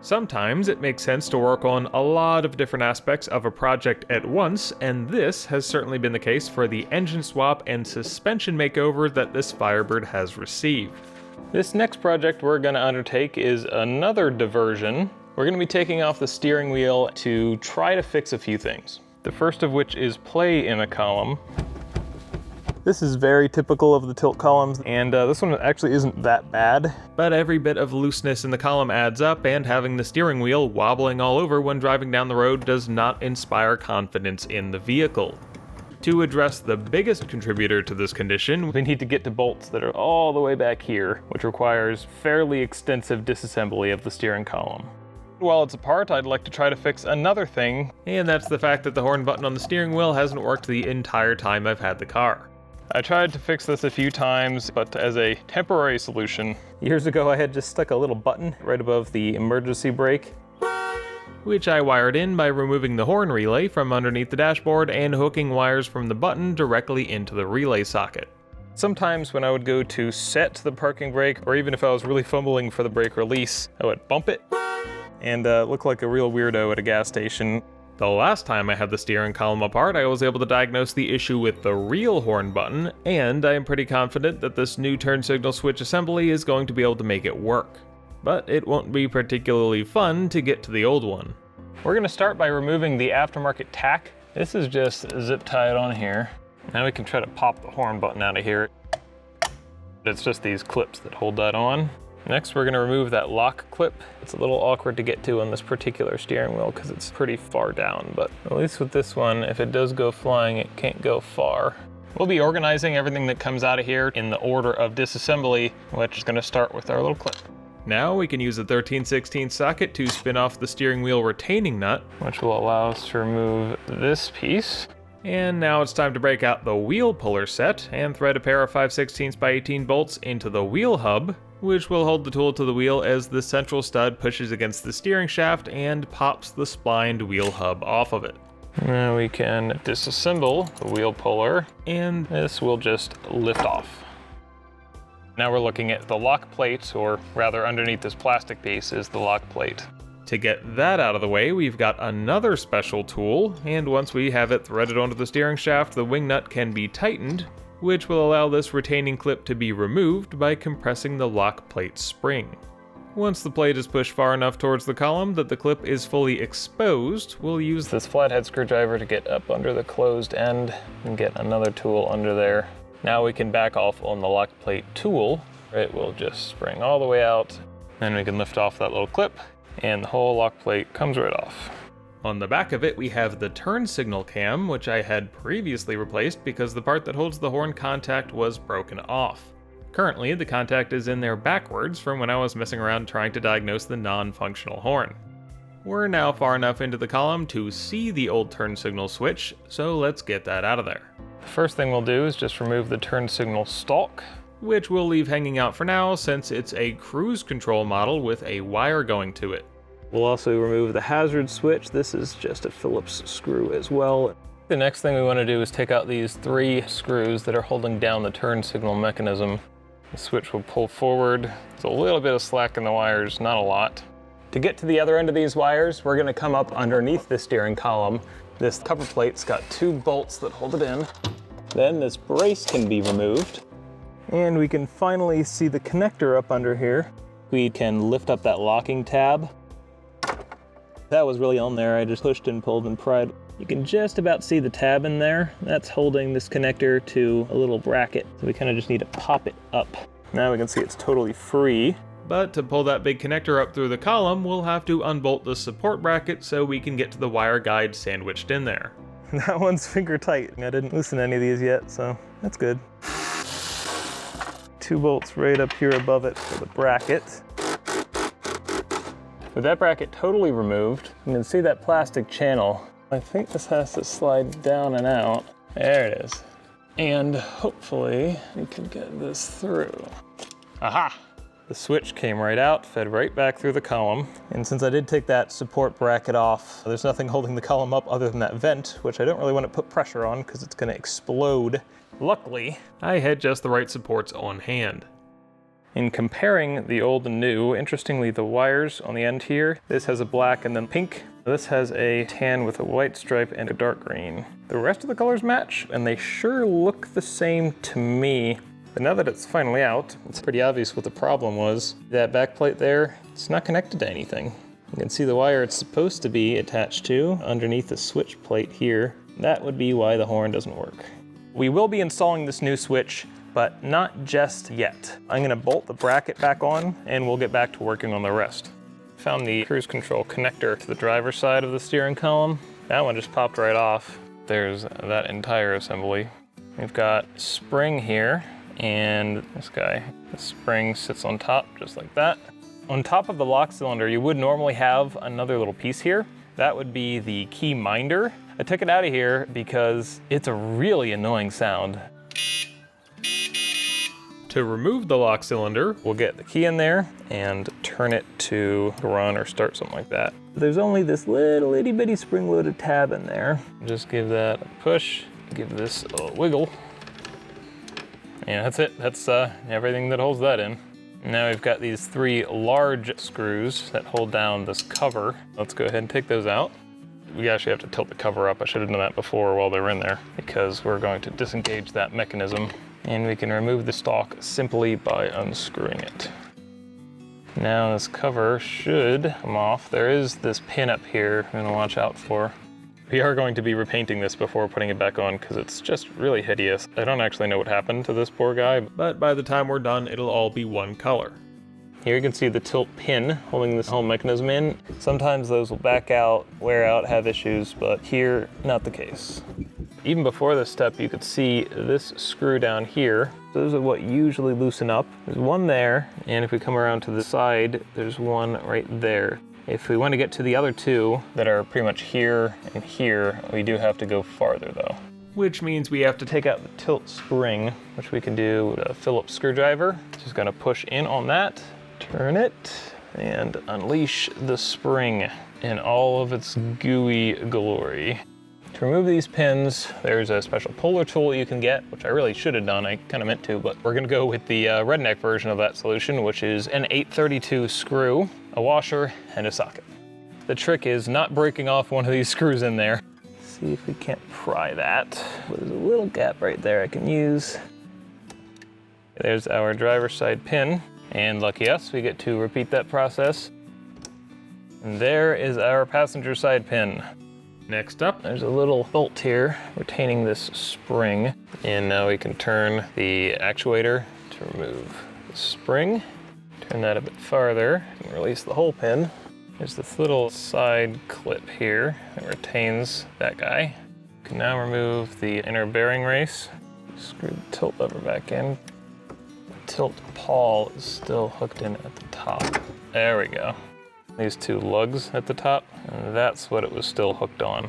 Sometimes it makes sense to work on a lot of different aspects of a project at once, and this has certainly been the case for the engine swap and suspension makeover that this Firebird has received. This next project we're going to undertake is another diversion. We're going to be taking off the steering wheel to try to fix a few things. The first of which is play in a column. This is very typical of the tilt columns, and this one actually isn't that bad. But every bit of looseness in the column adds up, and having the steering wheel wobbling all over when driving down the road does not inspire confidence in the vehicle. To address the biggest contributor to this condition, we need to get to bolts that are all the way back here, which requires fairly extensive disassembly of the steering column. While it's apart, I'd like to try to fix another thing, and that's the fact that the horn button on the steering wheel hasn't worked the entire time I've had the car. I tried to fix this a few times, but as a temporary solution, years ago I had just stuck a little button right above the emergency brake, which I wired in by removing the horn relay from underneath the dashboard and hooking wires from the button directly into the relay socket. Sometimes when I would go to set the parking brake, or even if I was really fumbling for the brake release, I would bump it and look like a real weirdo at a gas station. The last time I had the steering column apart, I was able to diagnose the issue with the real horn button, and I am pretty confident that this new turn signal switch assembly is going to be able to make it work. But it won't be particularly fun to get to the old one. We're going to start by removing the aftermarket tack. This is just zip tied on here. Now we can try to pop the horn button out of here. It's just these clips that hold that on. Next, we're going to remove that lock clip. It's a little awkward to get to on this particular steering wheel because it's pretty far down, but at least with this one, if it does go flying, it can't go far. We'll be organizing everything that comes out of here in the order of disassembly, which is going to start with our little clip. Now we can use a 13/16 socket to spin off the steering wheel retaining nut, which will allow us to remove this piece. And now it's time to break out the wheel puller set and thread a pair of 5/16 by 18 bolts into the wheel hub, which will hold the tool to the wheel as the central stud pushes against the steering shaft and pops the splined wheel hub off of it. Now we can disassemble the wheel puller, and this will just lift off. Now we're looking at the lock plate, or rather underneath this plastic piece is the lock plate. To get that out of the way, we've got another special tool, and once we have it threaded onto the steering shaft, the wing nut can be tightened, which will allow this retaining clip to be removed by compressing the lock plate spring. Once the plate is pushed far enough towards the column that the clip is fully exposed, we'll use this flathead screwdriver to get up under the closed end and get another tool under there. Now we can back off on the lock plate tool. It will just spring all the way out, then we can lift off that little clip, and the whole lock plate comes right off. On the back of it, we have the turn signal cam, which I had previously replaced because the part that holds the horn contact was broken off. Currently, the contact is in there backwards from when I was messing around trying to diagnose the non-functional horn. We're now far enough into the column to see the old turn signal switch, so let's get that out of there. The first thing we'll do is just remove the turn signal stalk, which we'll leave hanging out for now since it's a cruise control model with a wire going to it. We'll also remove the hazard switch. This is just a Phillips screw as well. The next thing we want to do is take out these 3 screws that are holding down the turn signal mechanism. The switch will pull forward. There's a little bit of slack in the wires, not a lot. To get to the other end of these wires, we're going to come up underneath the steering column. This cover plate's got 2 bolts that hold it in. Then this brace can be removed. And we can finally see the connector up under here. We can lift up that locking tab. That was really on there. I just pushed and pulled and pried. You can just about see the tab in there. That's holding this connector to a little bracket. So we kind of just need to pop it up. Now we can see it's totally free. But to pull that big connector up through the column, we'll have to unbolt the support bracket so we can get to the wire guide sandwiched in there. That one's finger tight. I didn't loosen any of these yet, so that's good. 2 bolts right up here above it for the bracket. With that bracket totally removed, you can see that plastic channel. I think this has to slide down and out. There it is. And hopefully we can get this through. Aha! The switch came right out, fed right back through the column. And since I did take that support bracket off, there's nothing holding the column up other than that vent, which I don't really want to put pressure on because it's going to explode. Luckily, I had just the right supports on hand. In comparing the old and new, interestingly the wires on the end here, this has a black and then pink. This has a tan with a white stripe and a dark green. The rest of the colors match, and they sure look the same to me. But now that it's finally out, it's pretty obvious what the problem was. That back plate there, it's not connected to anything. You can see the wire it's supposed to be attached to underneath the switch plate here. That would be why the horn doesn't work. We will be installing this new switch, but not just yet. I'm gonna bolt the bracket back on and we'll get back to working on the rest. Found the cruise control connector to the driver's side of the steering column. That one just popped right off. There's that entire assembly. We've got spring here and this guy. The spring sits on top just like that. On top of the lock cylinder, you would normally have another little piece here. That would be the key minder. I took it out of here because it's a really annoying sound. To remove the lock cylinder, we'll get the key in there and turn it to run or start, something like that. There's only this little itty bitty spring-loaded tab in there. Just give that a push, give this a little wiggle. And that's it, that's everything that holds that in. Now we've got these 3 large screws that hold down this cover. Let's go ahead and take those out. We actually have to tilt the cover up. I should have done that before while they're in there because we're going to disengage that mechanism. And we can remove the stalk simply by unscrewing it. Now this cover should come off. There is this pin up here I'm gonna watch out for. We are going to be repainting this before putting it back on because it's just really hideous. I don't actually know what happened to this poor guy, but by the time we're done, it'll all be one color. Here you can see the tilt pin holding this whole mechanism in. Sometimes those will back out, wear out, have issues, but here, not the case. Even before this step, you could see this screw down here. Those are what usually loosen up. There's one there, and if we come around to the side, there's one right there. If we want to get to the other 2 that are pretty much here and here, we do have to go farther though. Which means we have to take out the tilt spring, which we can do with a Phillips screwdriver. Just gonna push in on that, turn it, and unleash the spring in all of its gooey glory. To remove these pins, there's a special puller tool you can get, which I really should have done. I kind of meant to, but we're gonna go with the redneck version of that solution, which is an 832 screw, a washer, and a socket. The trick is not breaking off one of these screws in there. Let's see if we can't pry that. There's a little gap right there I can use. There's our driver's side pin, and lucky us, we get to repeat that process. And there is our passenger side pin. Next up, there's a little bolt here retaining this spring. And now we can turn the actuator to remove the spring. Turn that a bit farther and release the whole pin. There's this little side clip here that retains that guy. We can now remove the inner bearing race. Screw the tilt lever back in. The tilt pawl is still hooked in at the top. There we go. These 2 lugs at the top, and that's what it was still hooked on.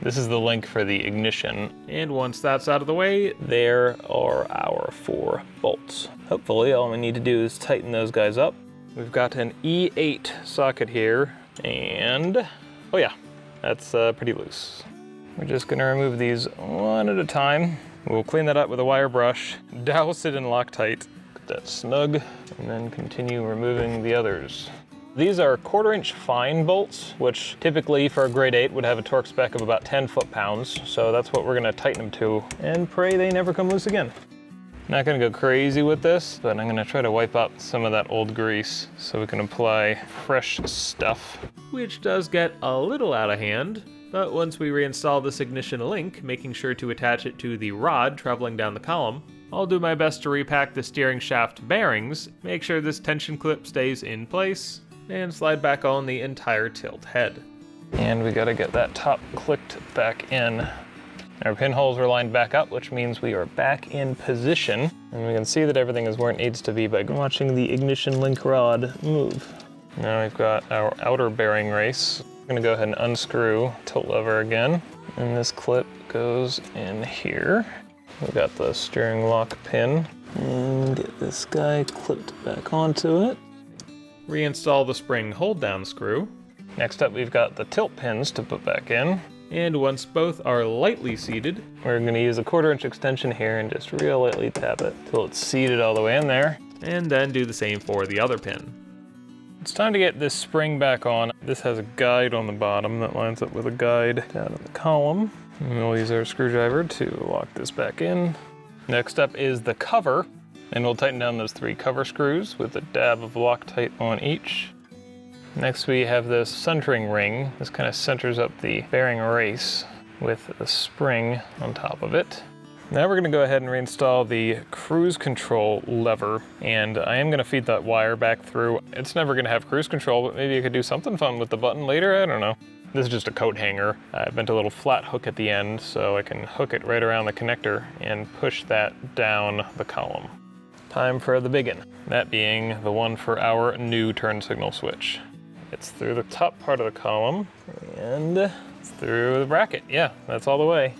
This is the link for the ignition. And once that's out of the way, there are our 4 bolts. Hopefully all we need to do is tighten those guys up. We've got an E8 socket here, and oh yeah, that's pretty loose. We're just gonna remove these one at a time. We'll clean that up with a wire brush, douse it in Loctite, get that snug, and then continue removing the others. These are 1/4-inch fine bolts, which typically for a grade 8 would have a torque spec of about 10 foot-pounds. So that's what we're gonna tighten them to and pray they never come loose again. Not gonna go crazy with this, but I'm gonna try to wipe up some of that old grease so we can apply fresh stuff. Which does get a little out of hand, but once we reinstall this ignition link, making sure to attach it to the rod traveling down the column, I'll do my best to repack the steering shaft bearings, make sure this tension clip stays in place, and slide back on the entire tilt head. And we gotta get that top clicked back in. Our pinholes are lined back up, which means we are back in position. And we can see that everything is where it needs to be by watching the ignition link rod move. Now we've got our outer bearing race. I'm gonna go ahead and unscrew tilt lever again. And this clip goes in here. We've got the steering lock pin. And get this guy clipped back onto it. Reinstall the spring hold down screw. Next up, we've got the tilt pins to put back in. And once both are lightly seated, we're gonna use a 1/4-inch extension here and just real lightly tap it till it's seated all the way in there. and then do the same for the other pin. It's time to get this spring back on. This has a guide on the bottom that lines up with a guide down in the column. And we'll use our screwdriver to lock this back in. Next up is the cover, and we'll tighten down those 3 cover screws with a dab of Loctite on each. Next we have this centering ring. This kind of centers up the bearing race with a spring on top of it. Now we're going to go ahead and reinstall the cruise control lever, and I am going to feed that wire back through. It's never going to have cruise control, but maybe I could do something fun with the button later, I don't know. This is just a coat hanger. I bent a little flat hook at the end so I can hook it right around the connector and push that down the column. Time for the biggin, that being the one for our new turn signal switch. It's through the top part of the column and it's through the bracket. Yeah, that's all the way.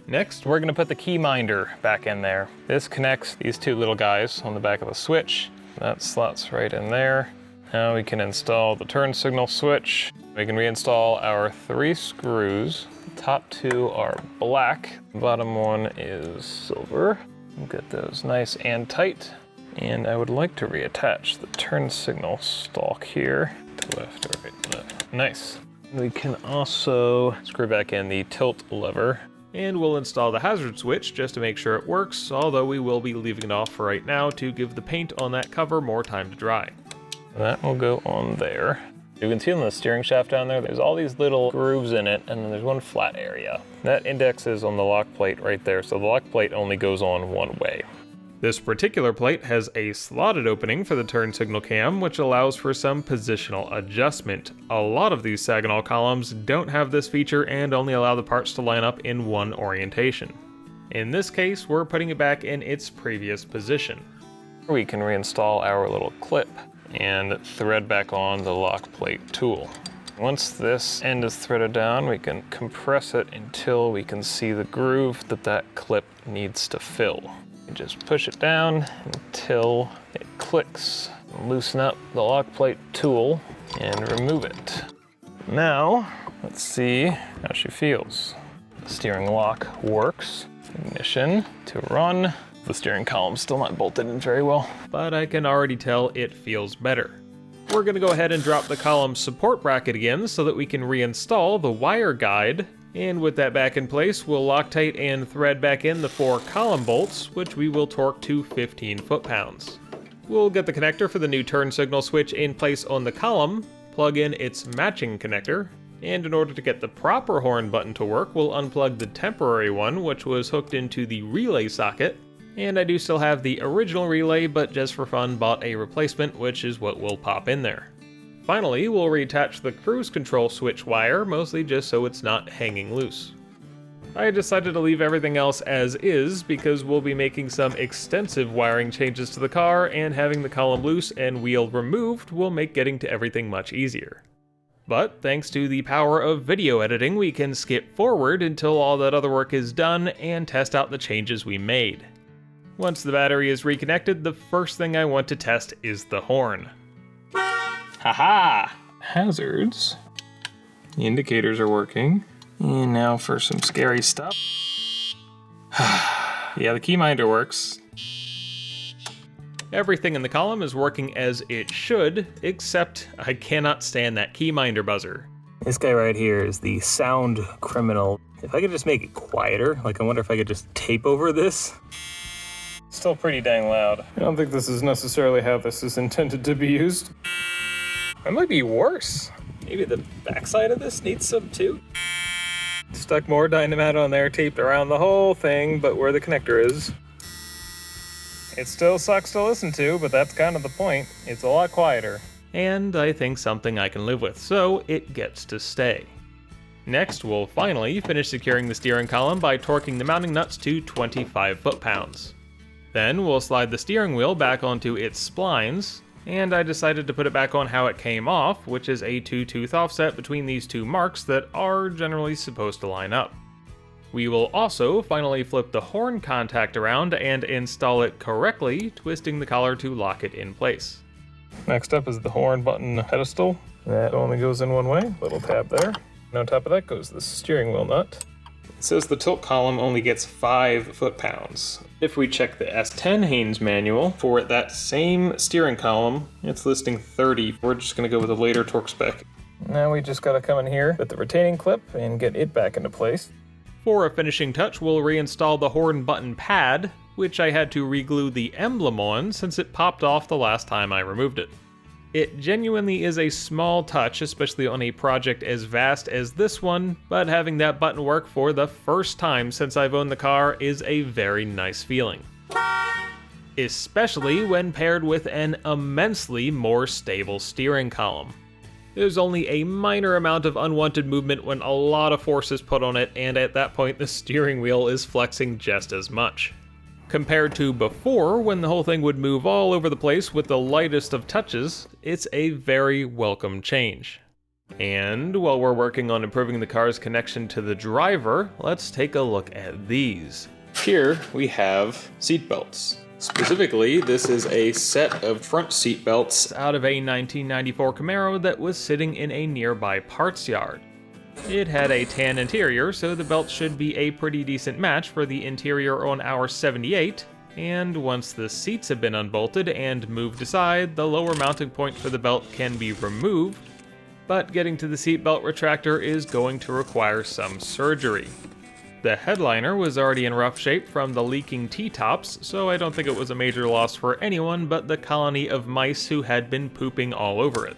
Next, we're gonna put the key minder back in there. This connects these 2 little guys on the back of the switch. That slots right in there. Now we can install the turn signal switch. We can reinstall our 3 screws. The top 2 are black. The bottom one is silver. We'll get those nice and tight. And I would like to reattach the turn signal stalk here. To left or right, left. Nice. We can also screw back in the tilt lever. And we'll install the hazard switch just to make sure it works, although we will be leaving it off for right now to give the paint on that cover more time to dry. That will go on there. You can see on the steering shaft down there, there's all these little grooves in it, and then there's one flat area. That index is on the lock plate right there, so the lock plate only goes on one way. This particular plate has a slotted opening for the turn signal cam, which allows for some positional adjustment. A lot of these Saginaw columns don't have this feature and only allow the parts to line up in one orientation. In this case, we're putting it back in its previous position. We can reinstall our little clip and thread back on the lock plate tool. Once this end is threaded down, we can compress it until we can see the groove that clip needs to fill. You just push it down until it clicks. Loosen up the lock plate tool and remove it. Now, let's see how she feels. The steering lock works. Ignition to run. The steering column's still not bolted in very well, but I can already tell it feels better. We're gonna go ahead and drop the column support bracket again so that we can reinstall the wire guide. And with that back in place, we'll Loctite and thread back in the 4 column bolts, which we will torque to 15 foot-pounds. We'll get the connector for the new turn signal switch in place on the column, plug in its matching connector, and in order to get the proper horn button to work, we'll unplug the temporary one, which was hooked into the relay socket. And I do still have the original relay, but just for fun bought a replacement, which is what we'll pop in there. Finally, we'll reattach the cruise control switch wire, mostly just so it's not hanging loose. I decided to leave everything else as is because we'll be making some extensive wiring changes to the car, and having the column loose and wheel removed will make getting to everything much easier. But thanks to the power of video editing, we can skip forward until all that other work is done and test out the changes we made. Once the battery is reconnected, the first thing I want to test is the horn. Haha! Hazards. The indicators are working. And now for some scary stuff. Yeah, the key minder works. Everything in the column is working as it should, except I cannot stand that key minder buzzer. This guy right here is the sound criminal. If I could just make it quieter, like I wonder if I could just tape over this. Still pretty dang loud. I don't think this is necessarily how this is intended to be used. It might be worse. Maybe the backside of this needs some too. Stuck more Dynamat on there, taped around the whole thing, but where the connector is. It still sucks to listen to, but that's kind of the point. It's a lot quieter. And I think something I can live with, so it gets to stay. Next, we'll finally finish securing the steering column by torquing the mounting nuts to 25 foot-pounds. Then we'll slide the steering wheel back onto its splines, and I decided to put it back on how it came off, which is a 2-tooth offset between these 2 marks that are generally supposed to line up. We will also finally flip the horn contact around and install it correctly, twisting the collar to lock it in place. Next up is the horn button pedestal. That only goes in one way, little tab there. And on top of that goes the steering wheel nut. It says the tilt column only gets 5 foot-pounds. If we check the S10 Haynes manual for that same steering column, it's listing 30. We're just going to go with a later torque spec. Now we just got to come in here with the retaining clip and get it back into place. For a finishing touch, we'll reinstall the horn button pad, which I had to reglue the emblem on since it popped off the last time I removed it. It genuinely is a small touch, especially on a project as vast as this one, but having that button work for the first time since I've owned the car is a very nice feeling. Especially when paired with an immensely more stable steering column. There's only a minor amount of unwanted movement when a lot of force is put on it, and at that point the steering wheel is flexing just as much. Compared to before, when the whole thing would move all over the place with the lightest of touches, it's a very welcome change. And while we're working on improving the car's connection to the driver, let's take a look at these. Here we have seatbelts. Specifically, this is a set of front seatbelts out of a 1994 Camaro that was sitting in a nearby parts yard. It had a tan interior, so the belt should be a pretty decent match for the interior on our 78, and once the seats have been unbolted and moved aside, the lower mounting point for the belt can be removed, but getting to the seatbelt retractor is going to require some surgery. The headliner was already in rough shape from the leaking T-tops, so I don't think it was a major loss for anyone but the colony of mice who had been pooping all over it.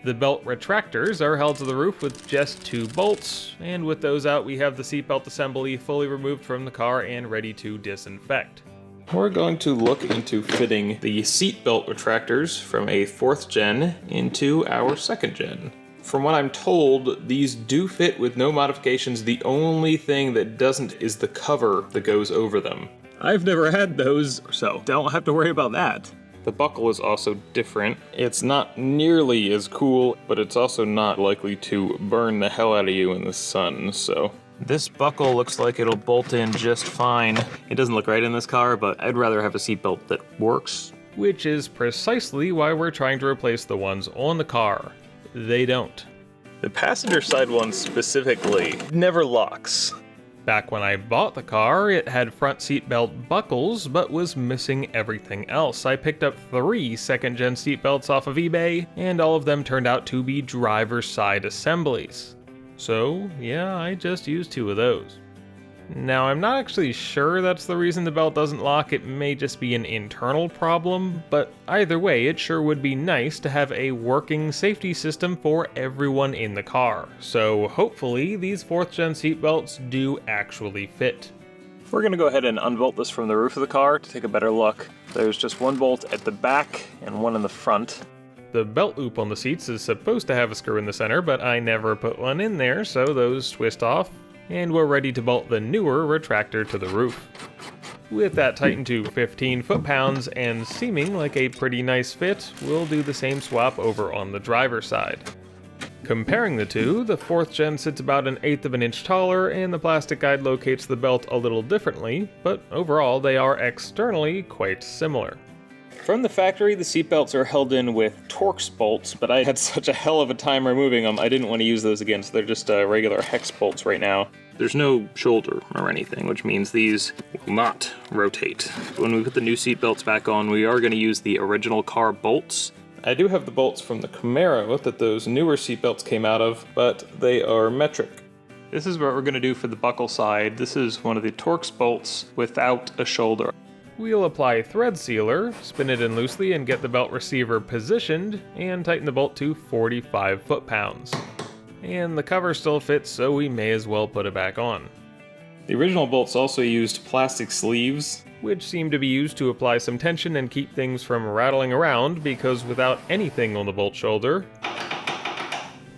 The belt retractors are held to the roof with just 2 bolts, and with those out we have the seatbelt assembly fully removed from the car and ready to disinfect. We're going to look into fitting the seatbelt retractors from a 4th gen into our 2nd gen. From what I'm told, these do fit with no modifications. The only thing that doesn't is the cover that goes over them. I've never had those, so don't have to worry about that. The buckle is also different. It's not nearly as cool, but it's also not likely to burn the hell out of you in the sun, so. This buckle looks like it'll bolt in just fine. It doesn't look right in this car, but I'd rather have a seatbelt that works. Which is precisely why we're trying to replace the ones on the car. They don't. The passenger side one specifically never locks. Back when I bought the car, it had front seatbelt buckles, but was missing everything else. I picked up 3 2nd-gen seatbelts off of eBay, and all of them turned out to be driver's side assemblies. So, yeah, I just used 2 of those. Now, I'm not actually sure that's the reason the belt doesn't lock. It may just be an internal problem, but either way, it sure would be nice to have a working safety system for everyone in the car. So hopefully these 4th gen seatbelts do actually fit. We're gonna go ahead and unbolt this from the roof of the car to take a better look. There's just 1 bolt at the back and 1 in the front. The belt loop on the seats is supposed to have a screw in the center, but I never put one in there, so those twist off. And we're ready to bolt the newer retractor to the roof. With that tightened to 15 foot-pounds and seeming like a pretty nice fit, we'll do the same swap over on the driver's side. Comparing the two, the 4th gen sits about 1/8 of an inch taller and the plastic guide locates the belt a little differently, but overall they are externally quite similar. From the factory, the seatbelts are held in with Torx bolts, but I had such a hell of a time removing them, I didn't want to use those again, so they're just regular hex bolts right now. There's no shoulder or anything, which means these will not rotate. When we put the new seatbelts back on, we are going to use the original car bolts. I do have the bolts from the Camaro that those newer seatbelts came out of, but they are metric. This is what we're going to do for the buckle side. This is one of the Torx bolts without a shoulder. We'll apply thread sealer, spin it in loosely and get the belt receiver positioned, and tighten the bolt to 45 foot-pounds. And the cover still fits, so we may as well put it back on. The original bolts also used plastic sleeves, which seem to be used to apply some tension and keep things from rattling around, because without anything on the bolt shoulder,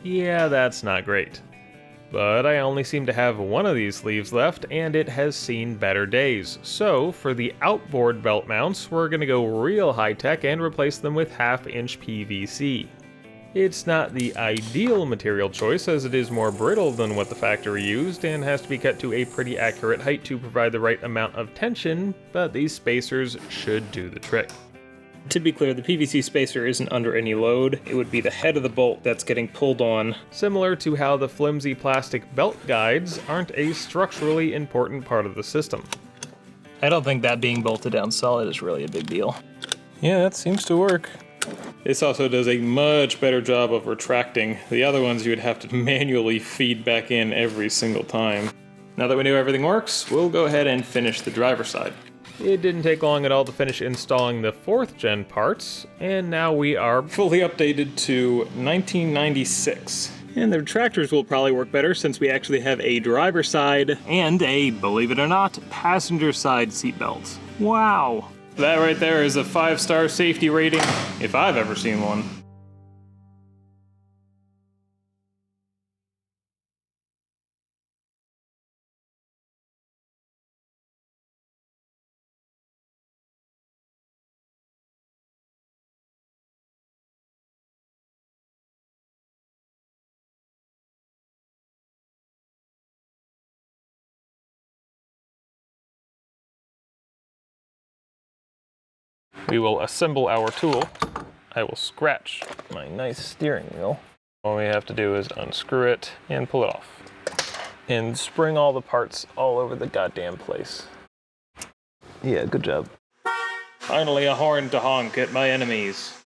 yeah, that's not great. But I only seem to have 1 of these sleeves left, and it has seen better days. So, for the outboard belt mounts, we're gonna go real high-tech and replace them with 1/2-inch PVC. It's not the ideal material choice, as it is more brittle than what the factory used, and has to be cut to a pretty accurate height to provide the right amount of tension, but these spacers should do the trick. To be clear, the PVC spacer isn't under any load. It would be the head of the bolt that's getting pulled on. Similar to how the flimsy plastic belt guides aren't a structurally important part of the system. I don't think that being bolted down solid is really a big deal. Yeah, that seems to work. This also does a much better job of retracting. The other ones you would have to manually feed back in every single time. Now that we know everything works, we'll go ahead and finish the driver's side. It didn't take long at all to finish installing the 4th gen parts, and now we are Fully updated to 1996. And the retractors will probably work better since we actually have a driver's side and a, believe it or not, passenger side seatbelt. Wow. That right there is a 5-star safety rating, if I've ever seen one. We will assemble our tool. I will scratch my nice steering wheel. All we have to do is unscrew it and pull it off. And spring all the parts all over the goddamn place. Yeah, good job. Finally a horn to honk at my enemies.